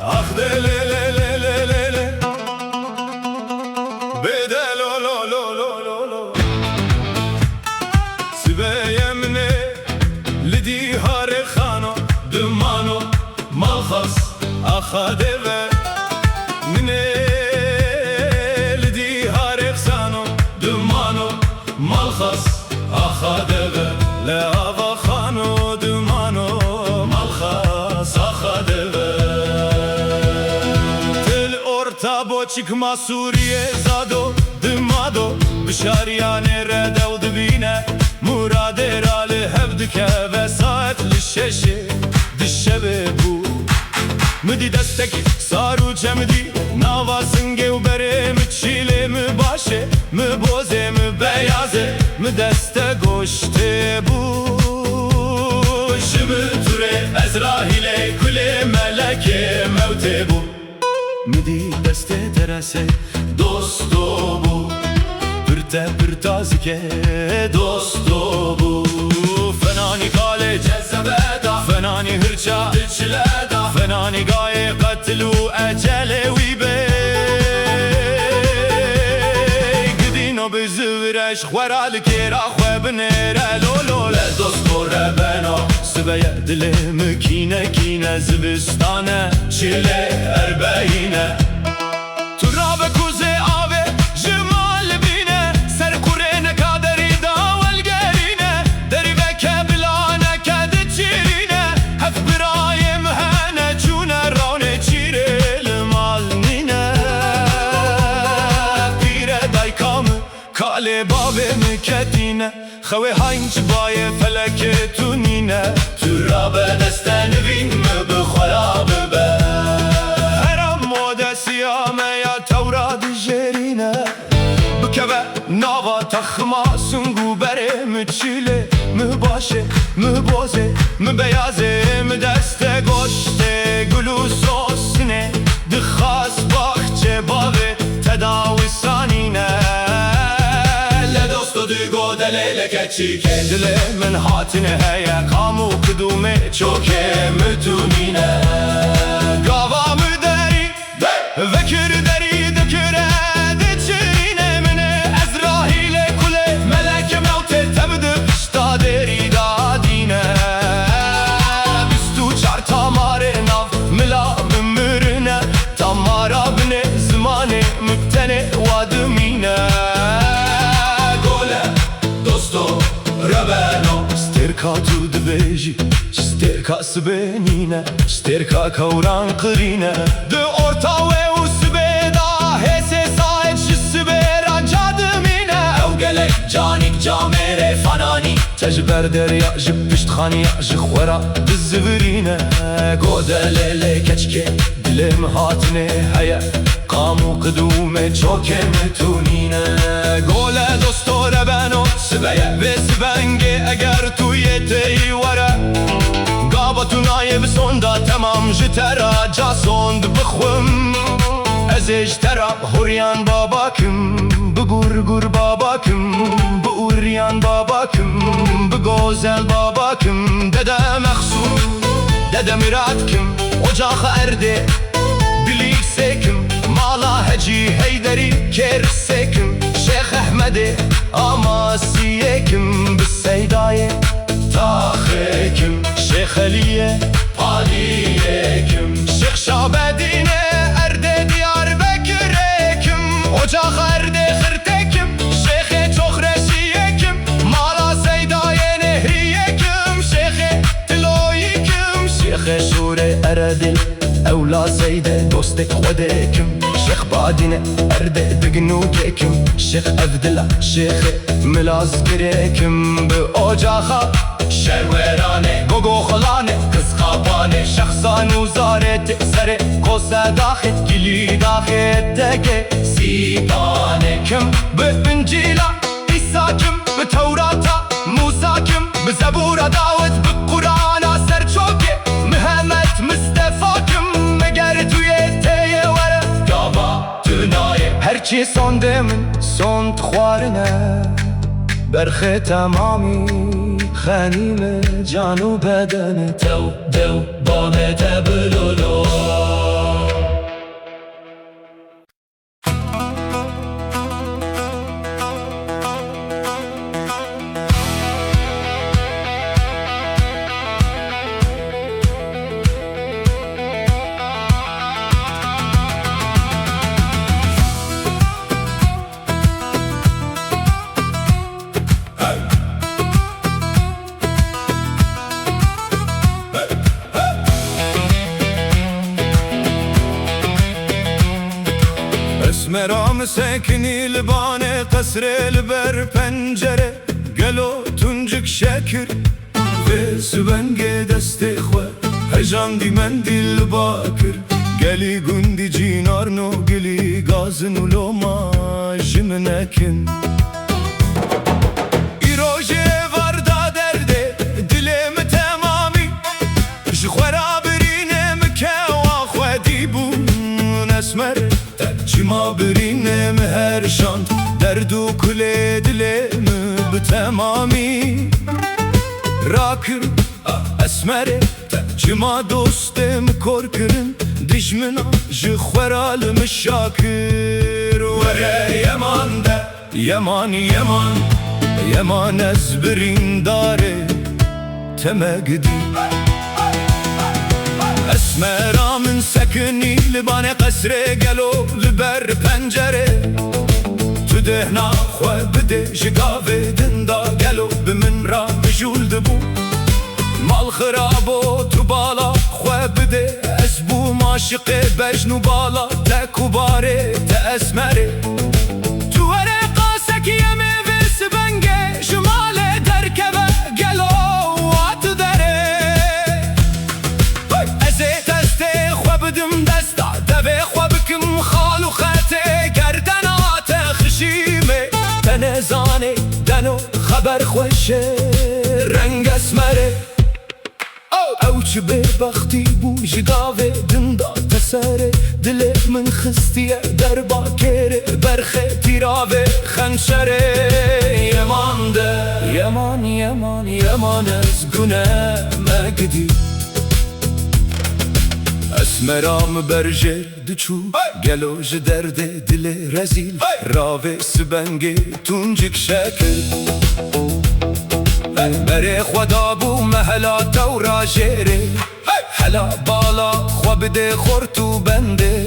Ah de le le le le le le Bede lo lo lo lo lo lo Sibeyemne Lidi hare khano Dumano Malkhas Akhade ve Mine Lidi hare khano Dumano Malkhas Akhade ve Le ava khano Dumano Malkhas Akhade ve Tabo çıkma Suriye zado Dımado Bişariyane redev dibine Murad erali hevdike Vesayetli şeşi Dişşebe bu Müdi destek saru çemdi Navasın gevbere mi çile mi başı Mi boze mi beyaze Mi deste goşte bu Şimi ture Ezrahile kule meleke mevte bu Midi deste terase dosto bu Pırte pırtazike dosto bu Fenani kale cezebeda Fenani hırça içleda Fenani gaye katlu ecele vibe Gidino bizvireş Khweral kera khwebnere lolo Le dosto rebena Sibeye dilim kine kine Zivistane çile erbeyine Turabe kuze ave Jimal bine Ser kurene kaderi davel gerine Derive keblane kedi çirine Hef birayim hene çune Ravne çiril malnine Pire daykamı Kale babemi kedine Xewe hanç baye feleke tunine Turabe desten vin mi bixwarabe be Heram mode siyame ya tevrad jerine Bikeve nava taxma sungu bere mi çile Mi başı mi boze mi beyaze mi deste goşte Gulu sosne Dixas bahçe bave tedavi sanine Digo delele keçike Dile min hatine heye Kamu kıdume çoke mütunine Gava müderi Vekir deri döküre Diçirine mine Ezrahile kule Meleke mevte tebdü Pişta deri dadine Büstü çar tamare nav Mila mümürüne Tamara bine Zmane müptene vadımine Sterka tu dveji, sterka sbenine, sterka kauran qrine. De orta ve usbeda hese saet şisbera cadmine. Ev gelek canik camere fanani. Tecber derya jipişt khani jkhwara bizvrine. Godelele keçke dilim hatine haya. Kamu kıdume çoke metunine. Gole dostore beno sibeye ve sibenge eğer tu yeteyi vara Gaba tunaye sonda tamam jitera casond bıkhvım Eziş tera huryan babakım Bugurgur babakım Bu uryan babakım Bu gozel babakım Dede mehsud Dede miratkim Ocağı erdi Bilik sekim Mala heci heyderi kersekim Şeyh Ahmedi Amasiyekim Biseydaye Tahekim Şeyh Aliye Paliyekim Şeyh Şabedine Erde Diyarbekir'ekim Ocağı erde hırtekim Şeyh'e çok resiyekim Mala Seydaye nehriyekim Şeyh'e tiloyikim Şeyh'e şure eredil Evla Seyde dostek vedekim Şeyh Badine erde dignukekim Şeyh Evdila Şeyh Milaz girekim Bu ocağa şerverane Gogoğlane Kız kapane Şahsan uzaret Sere Kosa dahit Gili dahit Dege Sipane Kim Bu İncil'a İsa kim Bu Tevrat'a Musa kim Bu Zebur'a Davut Bu Kur'an'a Serçoke Muhammed Mustafa kim Meger tuyeteye vere Gava tunaye Herçi son demin son txwarine برخ تمامی خنیم جان و بدن تو دو بانه تبلولو اسمرام سکنی لبانه قصر لبر پنجره گلو تونجک شکر و سبنگ دست خواه هجان دی من دل باکر گلی گندی جینار نو گلی گازن و لوما جمنکن ایروژه وردا درده دلم تمامی جخورا برینم که واخودی بون اسمر چما برینم هر شاند دردو کل دلم بتمامی راکر اسمره چما دوستم کرکرم دشمنا جخورال مشاکر وره یمان ده یمان یمان یمان از برین داره تمگدی اسمرا من سکنی لبان قصر گلو لبر پنجره تو دهنا خواه بده جگاوه دندا گلو بمن را مجول دبو مال خرابو تو بالا خواه بده اسبو ماشق بجنو بالا تا کباره تا اسمره تو ورقا سکیمه و سبنگه شمال درکبه گلو وات داره ازه تسته خواه بدم دستا دوه خواه بکم خالو خطه گردنات خشیمه تنزانه دنو خبر خوشه رنگ اسمره او چه ببختی بو جگاوه دندا تسره دل من خستیه در باکره برخه تیراوه خنشره یمان ده یمان یمان یمان از گونه مگدی اسمرام برجه دچو گلو جدرده دل رزیل راوه سبنگه تونجک شکل بره خدا بو محلا تورا جیره حلا بالا خوا بده خورتو بنده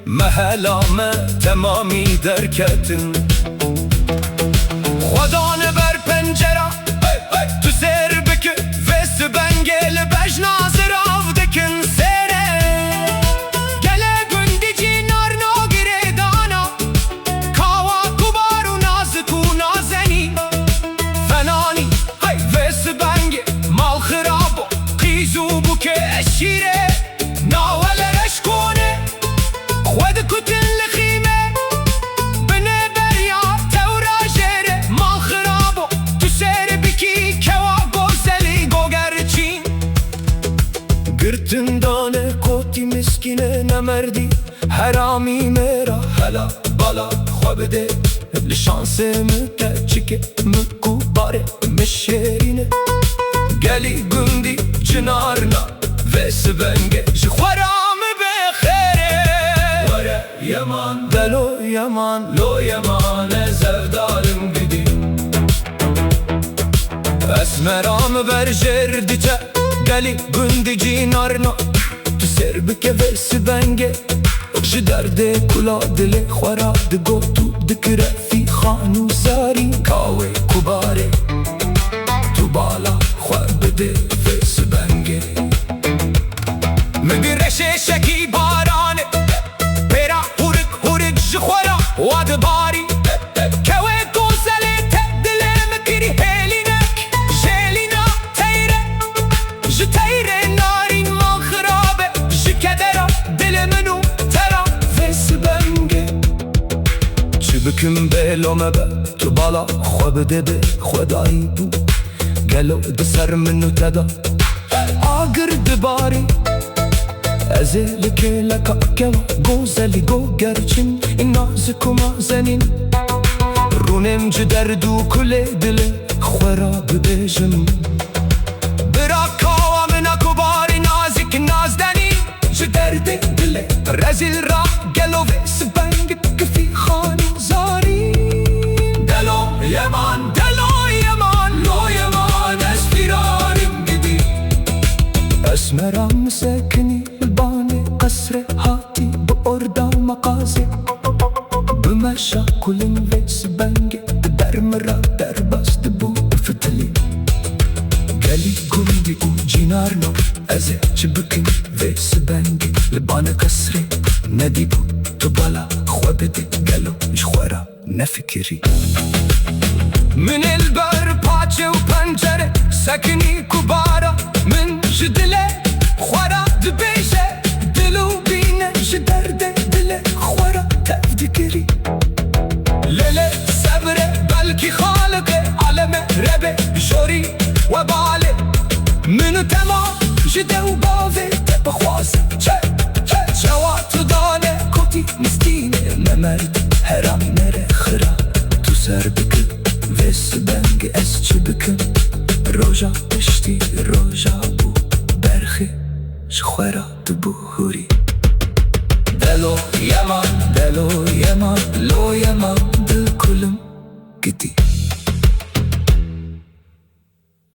محلا ما تمامی درکتن خدا نبر پنجره تو سر بکه وست بنگل بج نازر آف دکن سره گله گندی جی نار ناگره دانا کاوا کبارو نازکو نازنی فنانی مال خرابو قیزو بو که اشیره ناول رشکونه خود کتن لخیمه بنه بریا تورا جره مال خرابو تو سر بکی کوا گوزلی گوگرچین گرتن دانه کوتی مسکینه نمردی حرامی میرا حلا بالا خواه بده لشانسه مکچکه مکو باره مشرینه گلی گندی چنارنا و سبنگه جخورام بخیره وره یمان دلو یمان لو یمان زردالم گدی اسمرام برجر دیچه گلی گندی جینارنا تو سر بکه و سبنگه جدرده کلا دل خورا دگو تو دکره فی خانو زاری کاوه کباره تو بالا خواه بده فیس بنگه مگی رشه شکی بارانه پیرا هورک هورک جخورا واد باری کوه گوزله تدله مکری هلینک جلینا تیره جتیره نارین مال خرابه جکدرا دل منو ترا فیس بنگه چی بکم بلومه به تو بالا خواه بده به خدایی بو گلو دسر منو تدا آگر دباری ازل که لکا کوا گوزلی گو گرچین این نازکو مازنین رونم جدردو کل دل خورا ببیجم برا کوا منا کباری نازک نازدنی جدرد دل رزیل را گلو ویس بنگ کفی خانو زاری دلو یمان اسمرام ساكني الباني قصر هاتي بأردا ومقازي بمشا كل فيس بنجي در مرة در باس دبو فتلي گلی گوندی او جینارنو ازه چه بکن و سبنگی لبانه قصری ندی بو تو بالا خواه بده گلو اش خورا نفکری من البر پاچه و پنجره سکنی کبارا من جدله خورا دبیشه دلو بینه جدرده دله خورا تفدکری لیله صبره بلکی خالقه عالمه ربه جوری و باله منو تمام جده و باوه بخواز چه جوات دانه کتی مسکینه ممرد هرام نره خرا تو سر بکن و سبنگ از چه بکن روژا پشتی روژا بو برخی شخورا دو بوهوری